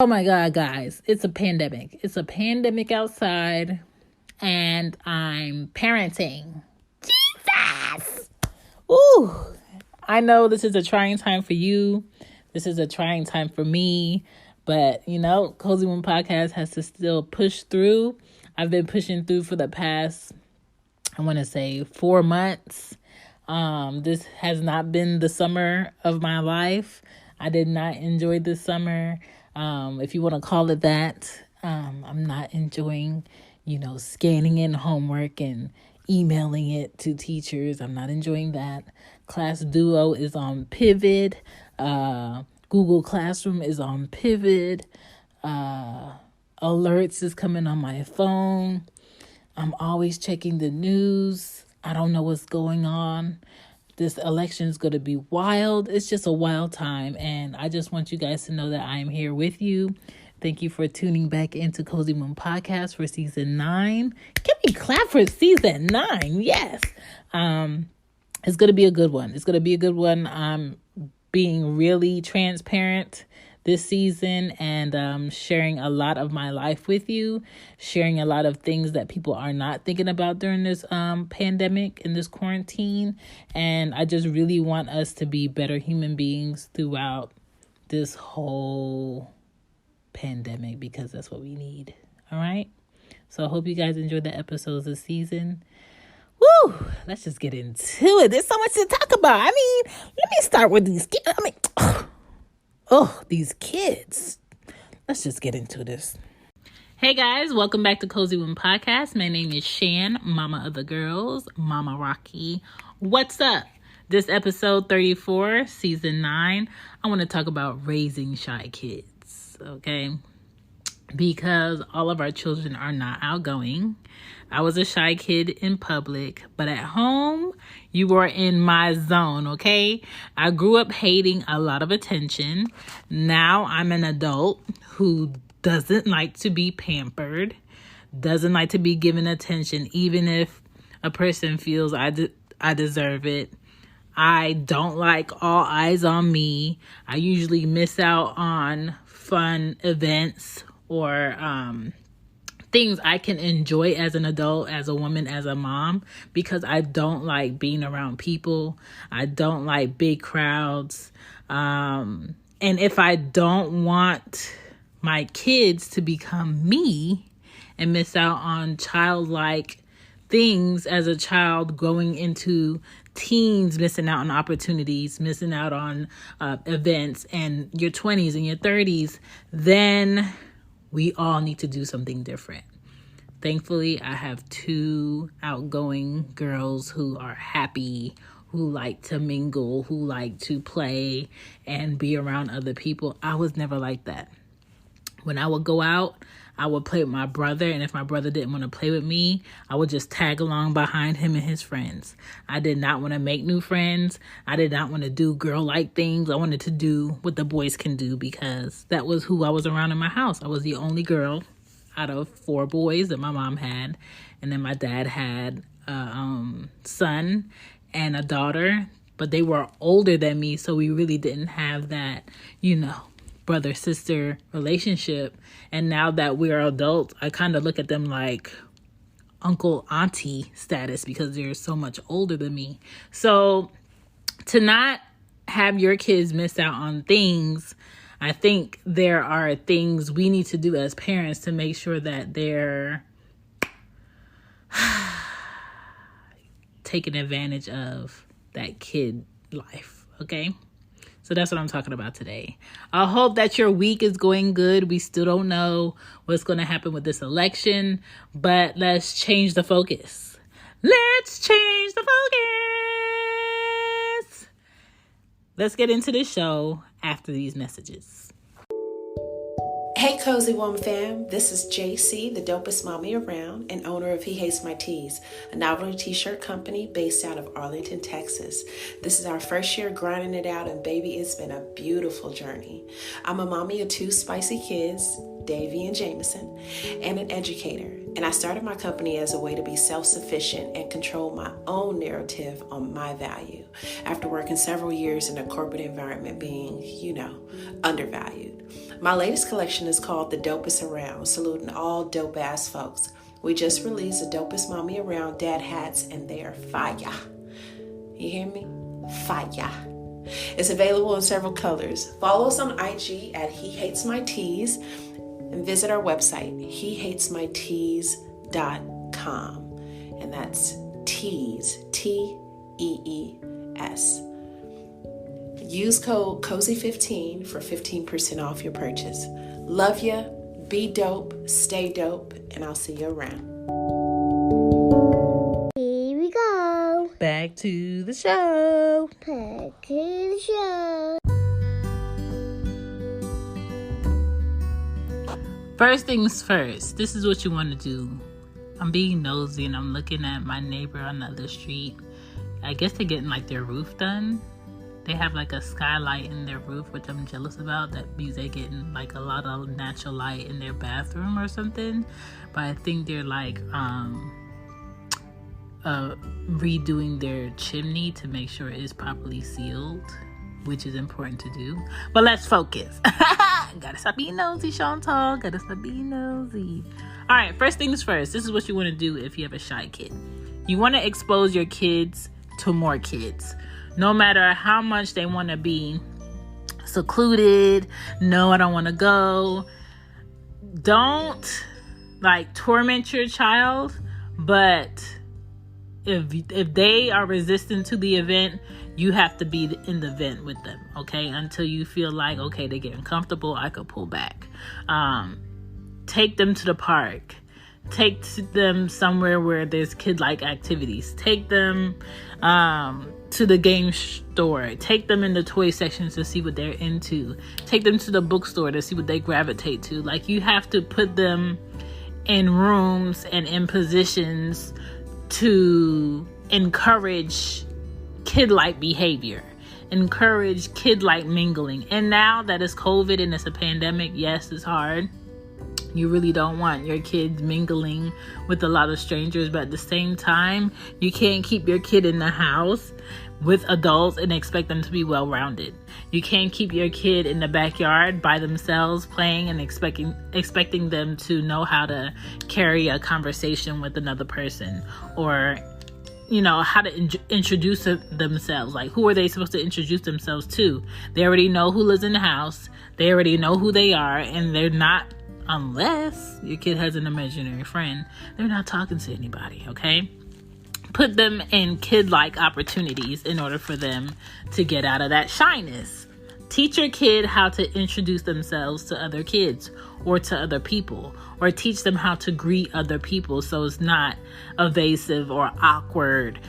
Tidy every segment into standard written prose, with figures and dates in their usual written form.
Oh my God, guys, it's a pandemic. It's a pandemic outside, and I'm parenting. Jesus! Ooh, I know this is a trying time for you. This is a trying time for me. But, Cozy One Podcast has to still push through. I've been pushing through for the past, 4 months. This has not been the summer of my life. I did not enjoy this summer. If you want to call it that. I'm not enjoying, scanning in homework and emailing it to teachers. I'm not enjoying that. Class Duo is on Pivot. Google Classroom is on Pivot. Alerts is coming on my phone. I'm always checking the news. I don't know what's going on. This election is going to be wild. It's just a wild time. And I just want you guys to know that I am here with you. Thank you for tuning back into Cozy Moon Podcast for season 9. Give me clap for season 9. Yes. It's going to be a good one. I'm being really transparent this season and sharing a lot of my life with you, sharing a lot of things that people are not thinking about during this pandemic and this quarantine. And I just really want us to be better human beings throughout this whole pandemic, because that's what we need. All right. So I hope you guys enjoyed the episodes this season. Woo! Let's just get into it. There's so much to talk about. Let me start with these kids. These kids. Let's just get into this. Hey guys, welcome back to Cozy One Podcast. My name is Shan, mama of the girls, Mama Rocky. What's up? This episode 34, season 9, I want to talk about raising shy kids, okay? Because all of our children are not outgoing. I was a shy kid in public, but at home, you were in my zone, okay? I grew up hating a lot of attention. Now I'm an adult who doesn't like to be pampered, doesn't like to be given attention, even if a person feels I deserve it. I don't like all eyes on me. I usually miss out on fun events or things I can enjoy as an adult, as a woman, as a mom, because I don't like being around people. I don't like big crowds. And if I don't want my kids to become me and miss out on childlike things as a child growing into teens, missing out on opportunities, missing out on events, and your 20s and your 30s, then we all need to do something different. Thankfully, I have 2 outgoing girls who are happy, who like to mingle, who like to play and be around other people. I was never like that. When I would go out, I would play with my brother, and if my brother didn't want to play with me, I would just tag along behind him and his friends. I did not want to make new friends. I did not want to do girl-like things. I wanted to do what the boys can do, because that was who I was around in my house. I was the only girl out of 4 boys that my mom had, and then my dad had a son and a daughter, but they were older than me, so we really didn't have that, brother-sister relationship. And now that we're adults, I kind of look at them like uncle, auntie status, because they're so much older than me. So to not have your kids miss out on things, I think there are things we need to do as parents to make sure that they're taking advantage of that kid life, okay? So that's what I'm talking about today. I hope that your week is going good. We still don't know what's going to happen with this election, but let's change the focus. Let's change the focus. Let's get into the show after these messages. Hey Cozy Woman fam, this is JC, the dopest mommy around and owner of He Hates My Tees, a novelty t-shirt company based out of Arlington, Texas. This is our first year grinding it out, and baby, it's been a beautiful journey. I'm a mommy of 2 spicy kids, Davian Jameson, and an educator. And I started my company as a way to be self-sufficient and control my own narrative on my value after working several years in a corporate environment being, undervalued. My latest collection is called The Dopest Around, saluting all dope ass folks. We just released the Dopest Mommy Around dad hats, and they are fire. You hear me? Fire. It's available in several colors. Follow us on IG at He Hates My Tees and visit our website, hehatesmytees.com. And that's tees, Tees. Use code COZY15 for 15% off your purchase. Love ya, be dope, stay dope, and I'll see you around. Here we go. Back to the show. Back to the show. First things first, this is what you want to do. I'm being nosy and I'm looking at my neighbor on the other street. I guess they're getting like their roof done. They have like a skylight in their roof, which I'm jealous about. That means they're getting like a lot of natural light in their bathroom or something. But I think they're like redoing their chimney to make sure it is properly sealed, which is important to do. But let's focus. Gotta stop being nosy, Chantal. Gotta stop being nosy. All right, first things first. This is what you want to do if you have a shy kid. You want to expose your kids to more kids. No matter how much they want to be secluded. No, I don't want to go. Don't torment your child, but if they are resistant to the event, you have to be in the event with them, okay? Until you feel like, okay, they're getting comfortable, I could pull back. Take them to the park. Take them somewhere where there's kid-like activities. Take them to the game store. Take them in the toy sections to see what they're into. Take them to the bookstore to see what they gravitate to. You have to put them in rooms and in positions to encourage kid-like behavior, encourage kid-like mingling. And now that it's COVID and it's a pandemic, yes, it's hard. You really don't want your kids mingling with a lot of strangers, but at the same time, you can't keep your kid in the house with adults and expect them to be well-rounded. You can't keep your kid in the backyard by themselves playing and expecting them to know how to carry a conversation with another person, or how to introduce themselves. Who are they supposed to introduce themselves to? They already know who lives in the house. They already know who they are, and they're not, unless your kid has an imaginary friend, they're not talking to anybody, okay? Put them in kid-like opportunities in order for them to get out of that shyness. Teach your kid how to introduce themselves to other kids or to other people, or teach them how to greet other people so it's not evasive or awkward.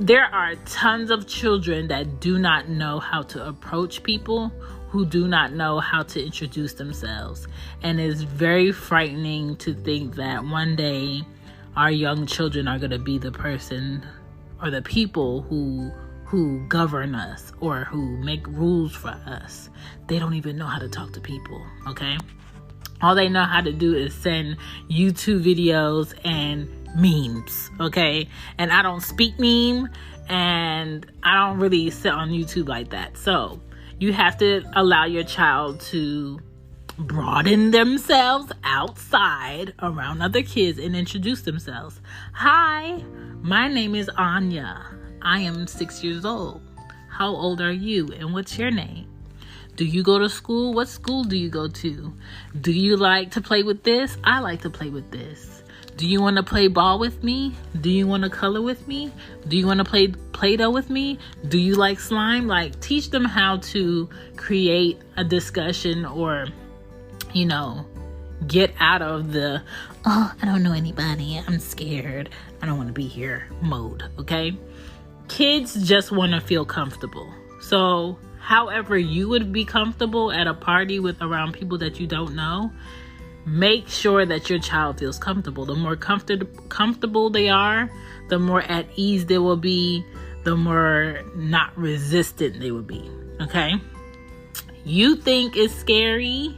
There are tons of children that do not know how to approach people, who do not know how to introduce themselves. And it's very frightening to think that one day our young children are going to be the person or the people who govern us or who make rules for us. They don't even know how to talk to people, okay? All they know how to do is send YouTube videos and memes, okay? And I don't speak meme, and I don't really sit on YouTube like that. So you have to allow your child to broaden themselves outside around other kids and introduce themselves. Hi, my name is Anya. I am 6 years old. How old are you, and what's your name? Do you go to school? What school do you go to? Do you like to play with this? I like to play with this. Do you want to play ball with me? Do you want to color with me? Do you want to play Play-Doh with me? Do you like slime? Teach them how to create a discussion, or, get out of the, I don't know anybody, I'm scared, I don't want to be here mode, okay? Kids just want to feel comfortable. So however you would be comfortable at a party around people that you don't know, make sure that your child feels comfortable. The more comfortable they are, the more at ease they will be, the more not resistant they will be, okay? You think it's scary?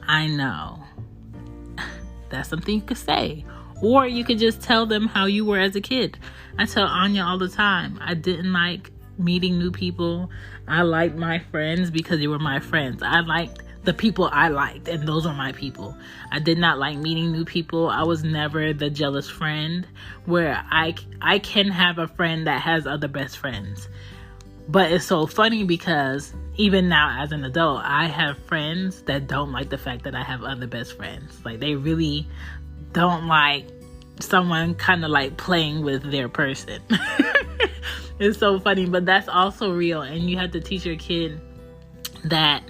I know. That's something you could say. Or you could just tell them how you were as a kid. I tell Anya all the time, I didn't like meeting new people. I liked my friends because they were my friends. I liked the people I liked, and those were my people. I did not like meeting new people. I was never the jealous friend where I can have a friend that has other best friends. But it's so funny because even now as an adult, I have friends that don't like the fact that I have other best friends. Like, they really don't like someone kind of like playing with their person. It's so funny, but that's also real. And you have to teach your kid that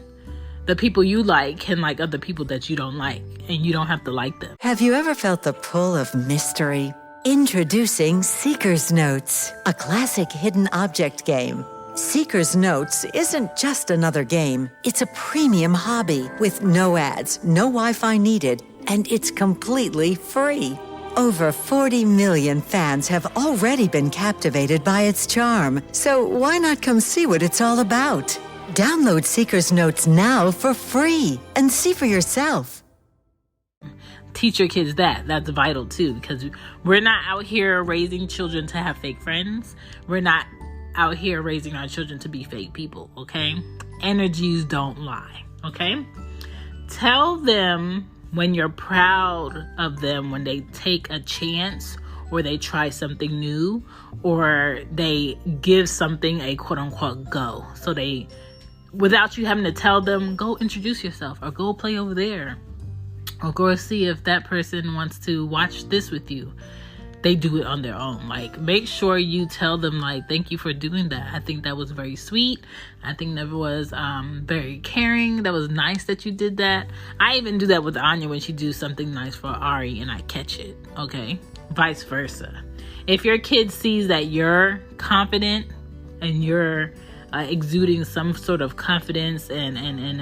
the people you like can like other people that you don't like, and you don't have to like them. Have you ever felt the pull of mystery? Introducing Seeker's Notes, a classic hidden object game. Seeker's Notes isn't just another game. It's a premium hobby with no ads, no Wi-Fi needed, and it's completely free. Over 40 million fans have already been captivated by its charm, so why not come see what it's all about? Download Seeker's Notes now for free and see for yourself. Teach your kids that. That's vital too, because we're not out here raising children to have fake friends. We're not out here raising our children to be fake people, okay? Energies don't lie, okay? Tell them when you're proud of them, when they take a chance or they try something new or they give something a quote-unquote go. So they, without you having to tell them, go introduce yourself or go play over there or go see if that person wants to watch this with you. They do it on their own. Like, make sure you tell them, like, thank you for doing that. I think that was very sweet. I think that was very caring. That was nice that you did that. I even do that with Anya when she do something nice for Ari and I catch it, okay? Vice versa. If your kid sees that you're confident and you're exuding some sort of confidence and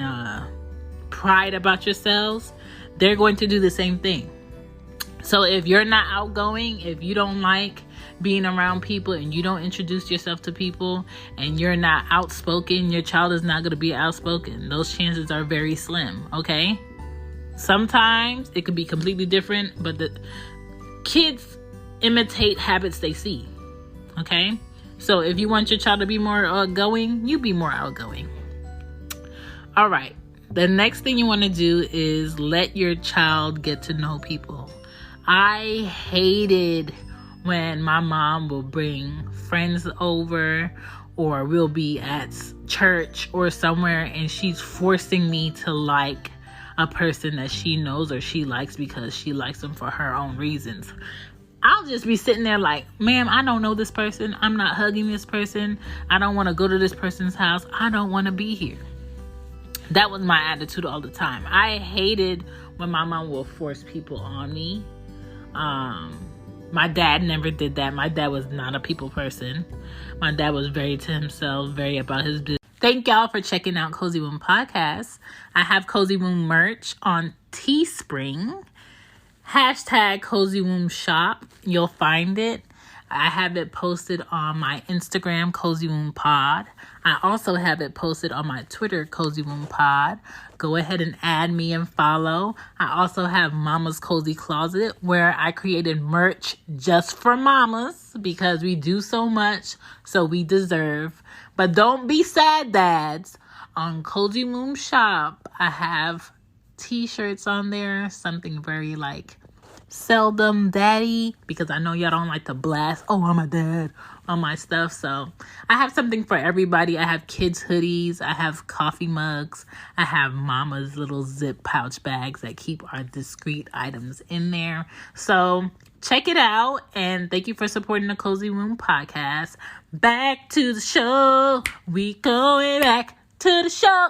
pride about yourselves, they're going to do the same thing. So if you're not outgoing, if you don't like being around people and you don't introduce yourself to people and you're not outspoken, your child is not going to be outspoken. Those chances are very slim, okay? Sometimes it could be completely different, but the kids imitate habits they see, okay? So if you want your child to be more outgoing, you be more outgoing. All right. The next thing you want to do is let your child get to know people. I hated when my mom will bring friends over or we'll be at church or somewhere and she's forcing me to like a person that she knows or she likes because she likes them for her own reasons. I'll just be sitting there like, ma'am, I don't know this person. I'm not hugging this person. I don't want to go to this person's house. I don't want to be here. That was my attitude all the time. I hated when my mom will force people on me. My dad never did that. My dad was not a people person. My dad was very to himself, very about his business. Thank y'all for checking out Cozy Womb Podcast. I have Cozy Womb merch on Teespring. # Cozy Womb Shop. You'll find it. I have it posted on my Instagram, Cozy Womb Pod. I also have it posted on my Twitter, Cozy Womb Pod. Go ahead and add me and follow. I also have Mama's Cozy Closet, where I created merch just for mamas because we do so much, so we deserve. But don't be sad, dads. On Cozy Womb Shop, I have t-shirts on there, something very like seldom daddy, because I know y'all don't like to blast, oh, I'm a dad on my stuff. So I have something for everybody. I have kids hoodies, I have coffee mugs, I have mama's little zip pouch bags that keep our discreet items in there. So check it out, and thank you for supporting the Cozy Womb Podcast. Back to the show. We going back to the show.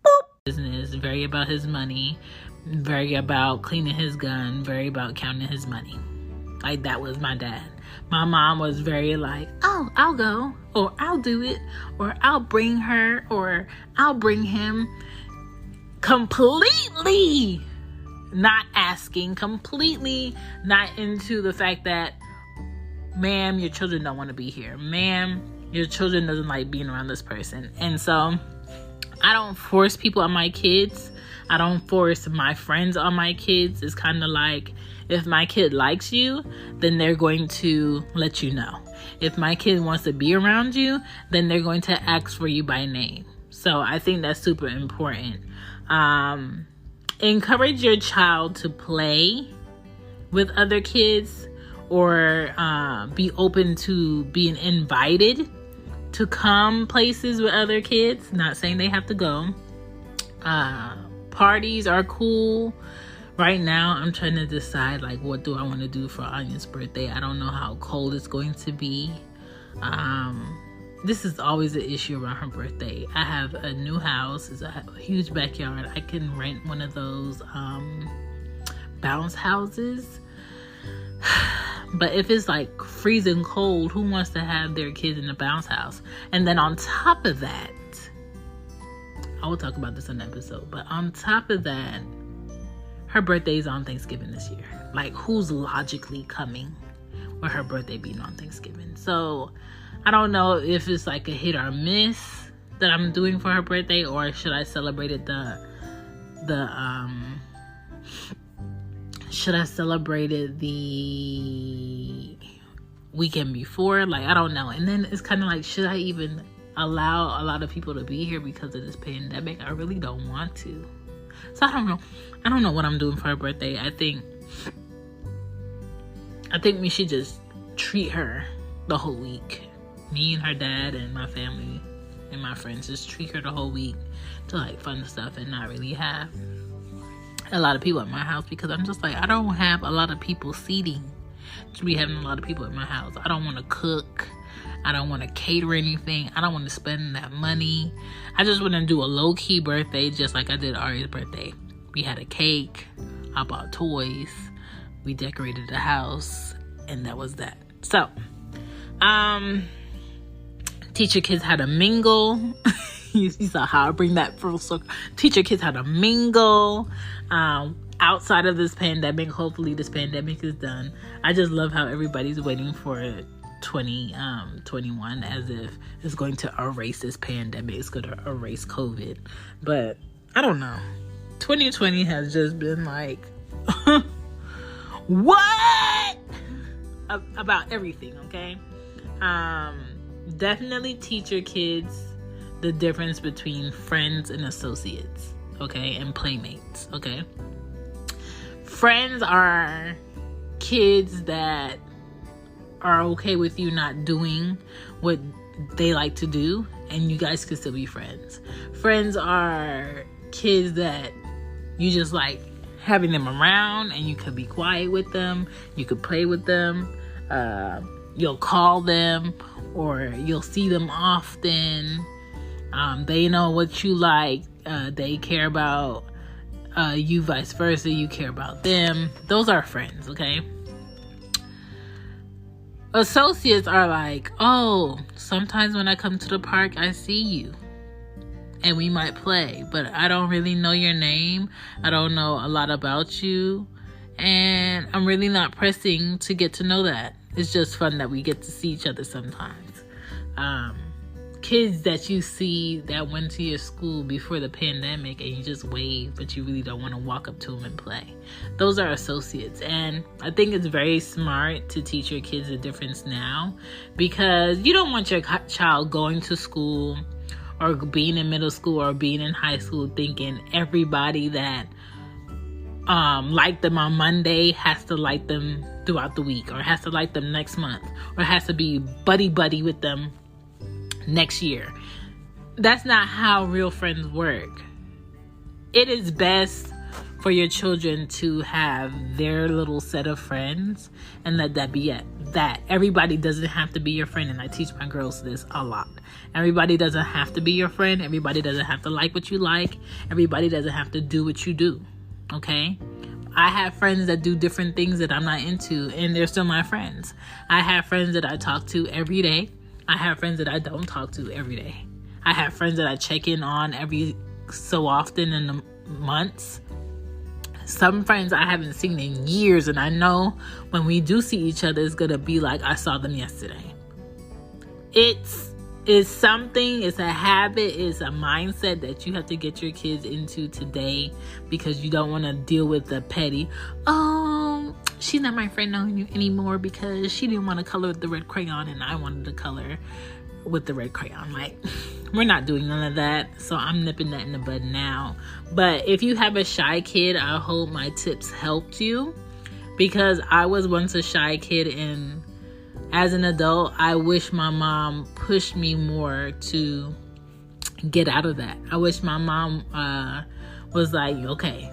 Boop. Business, very about his money, very about cleaning his gun, very about counting his money. Like, that was my dad. My mom was very like, oh, I'll go, or I'll do it, or I'll bring her, or I'll bring him. Completely not asking, completely not into the fact that, ma'am, your children don't want to be here. Ma'am, your children doesn't like being around this person. And so I don't force people on my kids. I don't force my friends on my kids. It's kind of like, if my kid likes you, then they're going to let you know. If my kid wants to be around you, then they're going to ask for you by name. So I think that's super important. Encourage your child to play with other kids, or be open to being invited to come places with other kids. Not saying they have to go. Parties are cool. Right now, I'm trying to decide, like, what do I want to do for Anya's birthday? I don't know how cold it's going to be. This is always an issue around her birthday. I have a new house. It's a huge backyard. I can rent one of those bounce houses. But if it's like freezing cold, who wants to have their kids in a bounce house? And then on top of that, I will talk about this in the episode, but on top of that, her birthday is on Thanksgiving this year. Like, who's logically coming with her birthday being on Thanksgiving? So I don't know if it's like a hit or miss that I'm doing for her birthday, or should I celebrate it the weekend before? Like, I don't know. And then it's kind of like, should I even allow a lot of people to be here because of this pandemic? I really don't want to. So I don't know. I don't know what I'm doing for her birthday. I think we should just treat her the whole week. Me and her dad and my family and my friends just treat her the whole week to like fun stuff and not really have a lot of people at my house, because I'm just like, I don't have a lot of people seating to be having a lot of people at my house. I don't want to cook. I don't want to cater anything. I don't want to spend that money. I just want to do a low-key birthday, just like I did Ari's birthday. We had a cake. I bought toys. We decorated the house. And that was that. So, teach your kids how to mingle. You saw how I bring that full circle. Teach your kids how to mingle. Outside of this pandemic, hopefully this pandemic is done. I just love how everybody's waiting for 2021 as if it's going to erase this pandemic. It's going to erase COVID. But I don't know. 2020 has just been like, what? About everything, okay? Definitely teach your kids the difference between friends and associates, okay? And playmates, okay? Friends are kids that are okay with you not doing what they like to do, and you guys can still be friends. Friends are kids that you just like having them around, and you could be quiet with them, you could play with them, you'll call them, or you'll see them often. They know what you like, they care about you, vice versa, you care about them. Those are friends, okay? Associates are like, oh, sometimes when I come to the park, I see you. And we might play, but I don't really know your name. I don't know a lot about you. And I'm really not pressing to get to know that. It's just fun that we get to see each other sometimes. Kids that you see that went to your school before the pandemic and you just wave, but you really don't want to walk up to them and play. Those are associates. And I think it's very smart to teach your kids the difference now, because you don't want your child going to school or being in middle school or being in high school thinking everybody that liked them on Monday has to like them throughout the week, or has to like them next month, or has to be buddy with them next year. That's not how real friends work. It is best for your children to have their little set of friends and let that be it. That everybody doesn't have to be your friend, and I teach my girls this a lot. Everybody doesn't have to be your friend. Everybody doesn't have to like what you like. Everybody doesn't have to do what you do. Okay? I have friends that do different things that I'm not into, and they're still my friends. I have friends that I talk to every day. I have friends that I don't talk to every day. I have friends that I check in on every so often in the months. Some friends I haven't seen in years, and I know when we do see each other, it's going to be like I saw them yesterday. It's It's something, it's a habit, it's a mindset that you have to get your kids into today, because you don't want to deal with the petty, she's not my friend anymore because she didn't want to color with the red crayon and I wanted to color with the red crayon. Like, we're not doing none of that. So I'm nipping that in the bud now. But if you have a shy kid, I hope my tips helped you, because I was once a shy kid, and as an adult, I wish my mom pushed me more to get out of that. I wish my mom was like, okay,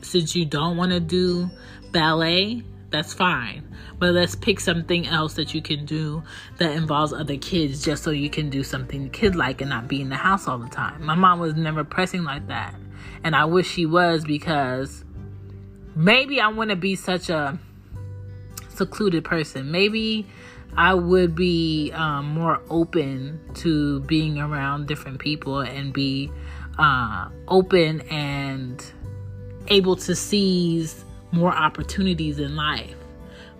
since you don't want to do ballet, that's fine, but let's pick something else that you can do that involves other kids, just so you can do something kid-like and not be in the house all the time. My mom was never pressing like that, and I wish she was, because maybe I want to be such a secluded person. Maybe I would be more open to being around different people and be open and able to seize more opportunities in life.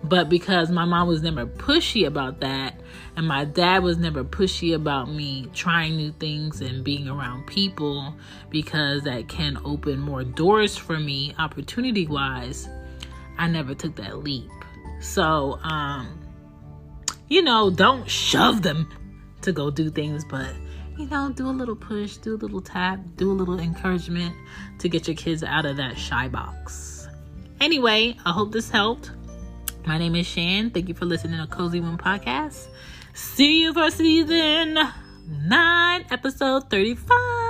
But because my mom was never pushy about that, and my dad was never pushy about me trying new things and being around people, because that can open more doors for me opportunity wise, I never took that leap. So don't shove them to go do things, but do a little push, do a little tap, do a little encouragement to get your kids out of that shy box. Anyway, I hope this helped. My name is Shan. Thank you for listening to Cozy Womb Podcast. See you for season 9, episode 35.